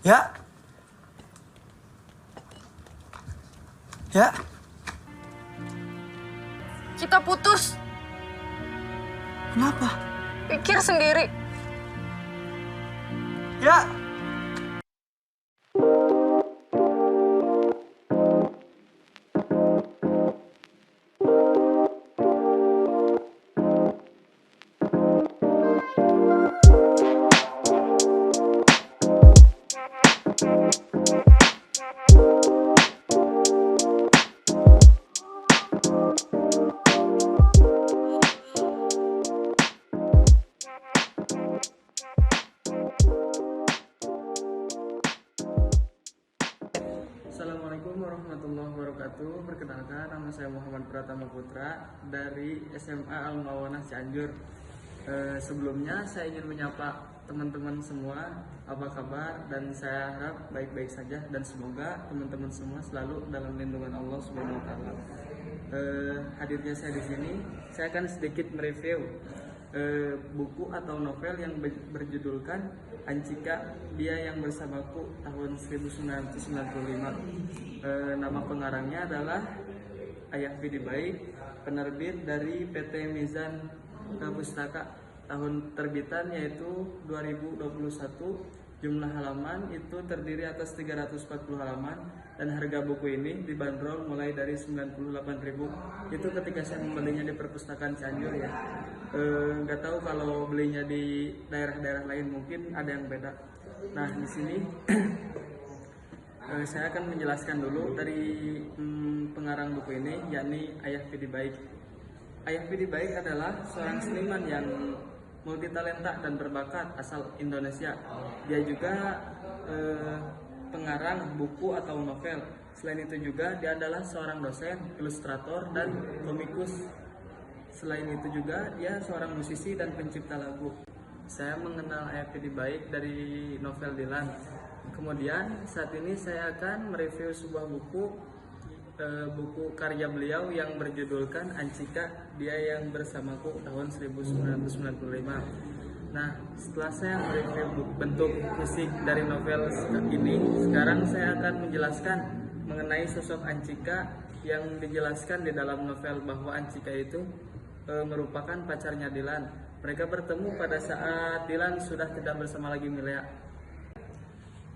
Ya, ya, Kita putus. kenapa? Pikir sendiri. Ya, Assalamualaikum warahmatullahi wabarakatuh. Perkenalkan, nama saya Muhammad Pratama Putra dari SMA Al-Mawanah Cianjur. Sebelumnya saya ingin menyapa teman-teman semua, apa kabar, dan saya harap baik-baik saja dan semoga teman-teman semua selalu dalam lindungan Allah Subhanahu wa taala. Hadirnya saya di sini, saya akan sedikit mereview buku atau novel yang berjudulkan Ancika, Dia Yang Bersamaku tahun 1995. Nama pengarangnya adalah Ayah Fidi Baik, penerbit dari PT Mizan Pustaka. Tahun terbitan yaitu 2021. Jumlah halaman itu terdiri atas 340 halaman dan harga buku ini dibanderol mulai dari 98.000. Itu ketika saya membelinya di perpustakaan Cianjur ya. Nggak tahu kalau belinya di daerah-daerah lain mungkin ada yang beda. Nah di sini saya akan menjelaskan dulu dari pengarang buku ini, yakni Ayah Fidi Baik. Ayah Fidi Baik adalah seorang seniman yang multitalenta dan berbakat asal Indonesia. Dia juga pengarang buku atau novel. Selain itu juga dia adalah seorang dosen, ilustrator, dan komikus. Selain itu juga dia seorang musisi dan pencipta lagu. Saya mengenal Ayah Fidi Baik dari novel Dilan. Kemudian saat ini saya akan mereview sebuah buku karya beliau yang berjudulkan Ancika, Dia Yang Bersamaku tahun 1995. Nah, setelah saya mereview bentuk fisik dari novel ini, sekarang saya akan menjelaskan mengenai sosok Ancika yang dijelaskan di dalam novel bahwa Ancika itu merupakan pacarnya Dilan. Mereka bertemu pada saat Dilan sudah tidak bersama lagi Milea.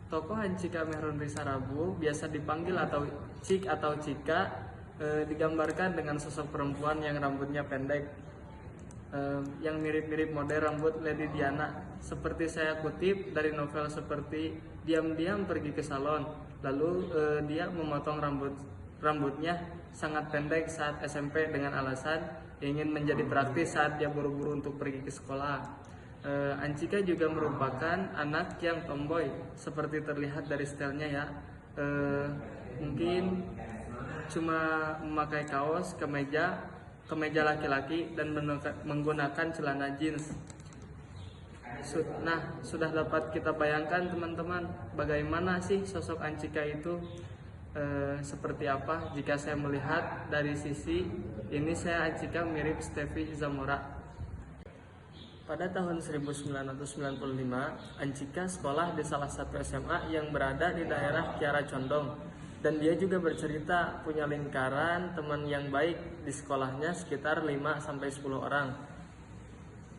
Tokoh Ancika Mehrun Risa Rabu, biasa dipanggil atau Cik atau Cika, digambarkan dengan sosok perempuan yang rambutnya pendek, yang mirip-mirip model rambut Lady Diana. Seperti saya kutip dari novel seperti diam-diam pergi ke salon, lalu dia memotong rambutnya sangat pendek saat SMP dengan alasan ingin menjadi praktis saat dia buru-buru untuk pergi ke sekolah. Ancika juga merupakan anak yang tomboy, seperti terlihat dari stylenya ya. Mungkin cuma memakai kaos, kemeja laki-laki dan menggunakan celana jeans. Nah, sudah dapat kita bayangkan teman-teman, bagaimana sih sosok Ancika itu seperti apa. Jika saya melihat dari sisi ini, saya Ancika mirip Stevie Zamora. Pada tahun 1995, Ancika sekolah di salah satu SMA yang berada di daerah Kiara Condong. Dan dia juga bercerita punya lingkaran teman yang baik di sekolahnya sekitar 5-10 orang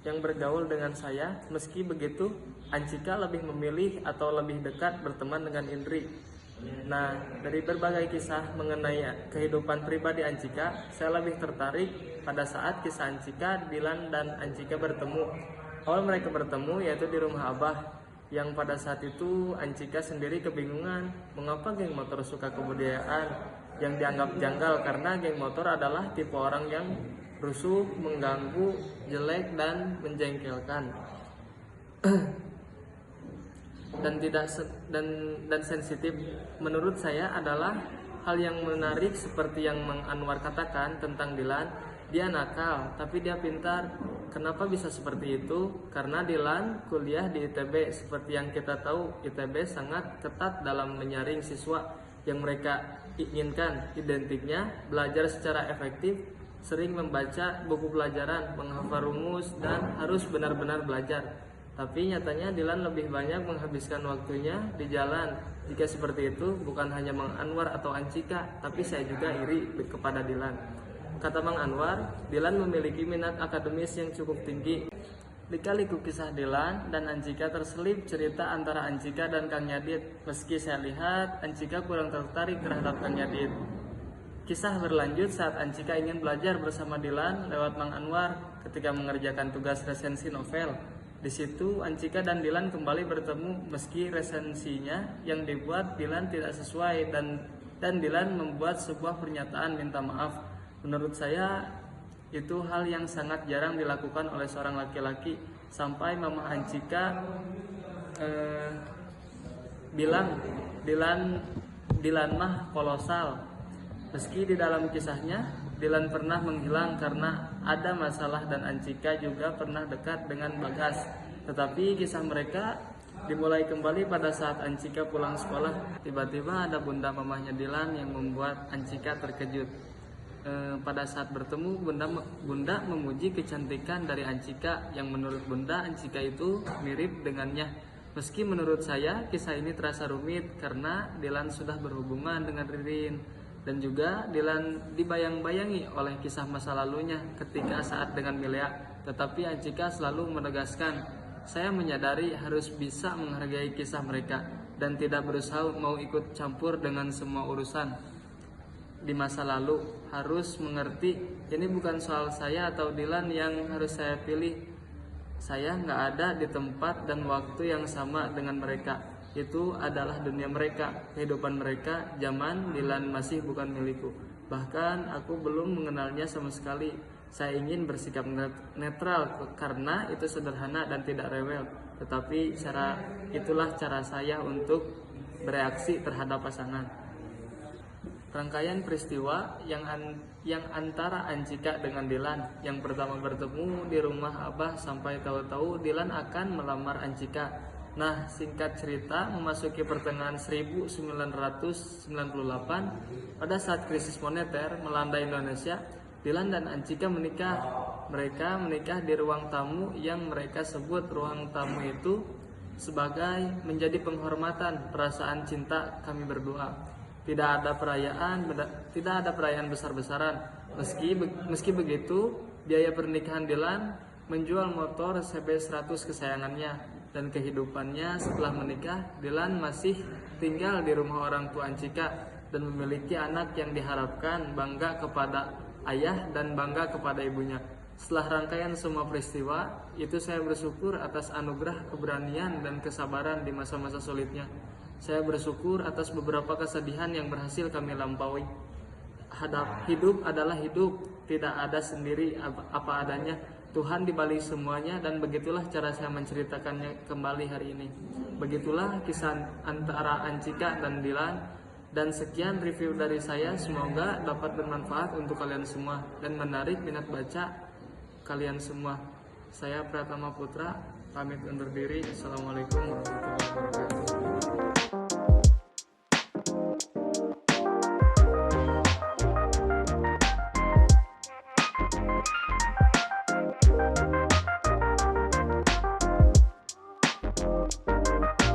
yang bergaul dengan saya. Meski begitu, Ancika lebih memilih atau lebih dekat berteman dengan Indri. Nah, dari berbagai kisah mengenai kehidupan pribadi Ancika, saya lebih tertarik pada saat kisah Ancika, Dilan, dan Ancika bertemu. Awal mereka bertemu yaitu di rumah Abah, yang pada saat itu Ancika sendiri kebingungan mengapa geng motor suka kebudayaan yang dianggap janggal karena geng motor adalah tipe orang yang rusuh, mengganggu, jelek, dan menjengkelkan. dan sensitif. Menurut saya adalah hal yang menarik seperti yang Mang Anwar katakan tentang Dilan. Dia nakal, tapi dia pintar. Kenapa bisa seperti itu? Karena Dilan kuliah di ITB. Seperti yang kita tahu, ITB sangat ketat dalam menyaring siswa yang mereka inginkan. Identiknya belajar secara efektif, sering membaca buku pelajaran, menghafal rumus, dan harus benar-benar belajar. Tapi nyatanya Dilan lebih banyak menghabiskan waktunya di jalan. Jika seperti itu, bukan hanya Mang Anwar atau Ancika, tapi saya juga iri kepada Dilan. Kata Mang Anwar, Dilan memiliki minat akademis yang cukup tinggi. Lika-liku kisah Dilan dan Ancika terselip cerita antara Ancika dan Kang Yadit. Meski saya lihat, Ancika kurang tertarik terhadap Kang Yadit. Kisah berlanjut saat Ancika ingin belajar bersama Dilan lewat Mang Anwar ketika mengerjakan tugas resensi novel. Di situ Ancika dan Dilan kembali bertemu meski resensinya yang dibuat Dilan tidak sesuai dan Dilan membuat sebuah pernyataan minta maaf. Menurut saya itu hal yang sangat jarang dilakukan oleh seorang laki-laki, sampai Mama Ancika bilang Dilan mah kolosal. Meski di dalam kisahnya Dilan pernah menghilang karena ada masalah dan Ancika juga pernah dekat dengan Bagas. Tetapi kisah mereka dimulai kembali pada saat Ancika pulang sekolah. Tiba-tiba ada bunda mamahnya Dilan yang membuat Ancika terkejut. Pada saat bertemu, bunda memuji kecantikan dari Ancika yang menurut bunda Ancika itu mirip dengannya. Meski menurut saya kisah ini terasa rumit karena Dilan sudah berhubungan dengan Ririn. Dan juga Dilan dibayang-bayangi oleh kisah masa lalunya ketika saat dengan Milea. Tetapi Ancika selalu menegaskan, saya menyadari harus bisa menghargai kisah mereka dan tidak berusaha mau ikut campur dengan semua urusan di masa lalu. Harus mengerti, ini bukan soal saya atau Dilan yang harus saya pilih. Saya nggak ada di tempat dan waktu yang sama dengan mereka. Itu adalah dunia mereka, kehidupan mereka. Zaman Dilan masih bukan milikku. Bahkan aku belum mengenalnya sama sekali. Saya ingin bersikap netral karena itu sederhana dan tidak rewel. Tetapi itulah cara saya untuk bereaksi terhadap pasangan. Rangkaian peristiwa yang antara Ancika dengan Dilan. Yang pertama bertemu di rumah Abah sampai tahu-tahu Dilan akan melamar Ancika. Nah, singkat cerita, memasuki pertengahan 1998, pada saat krisis moneter melanda Indonesia, Dilan dan Ancika menikah. Mereka menikah di ruang tamu yang mereka sebut ruang tamu itu sebagai menjadi penghormatan perasaan cinta kami berdua. Tidak ada perayaan besar-besaran. Meski begitu, biaya pernikahan Dilan menjual motor CB100 kesayangannya. Dan kehidupannya setelah menikah, Dilan masih tinggal di rumah orang tua Ancika dan memiliki anak yang diharapkan bangga kepada ayah dan bangga kepada ibunya. Setelah rangkaian semua peristiwa itu, saya bersyukur atas anugerah keberanian dan kesabaran di masa-masa sulitnya. Saya bersyukur atas beberapa kesedihan yang berhasil kami lampaui. Hidup adalah hidup, tidak ada sendiri apa adanya. Tuhan dibalik semuanya, dan begitulah cara saya menceritakannya kembali hari ini. Begitulah kisah antara Ancika dan Dilan. Dan sekian review dari saya, semoga dapat bermanfaat untuk kalian semua dan menarik minat baca kalian semua. Saya Pratama Putra, pamit undur diri. Assalamualaikum warahmatullahi wabarakatuh.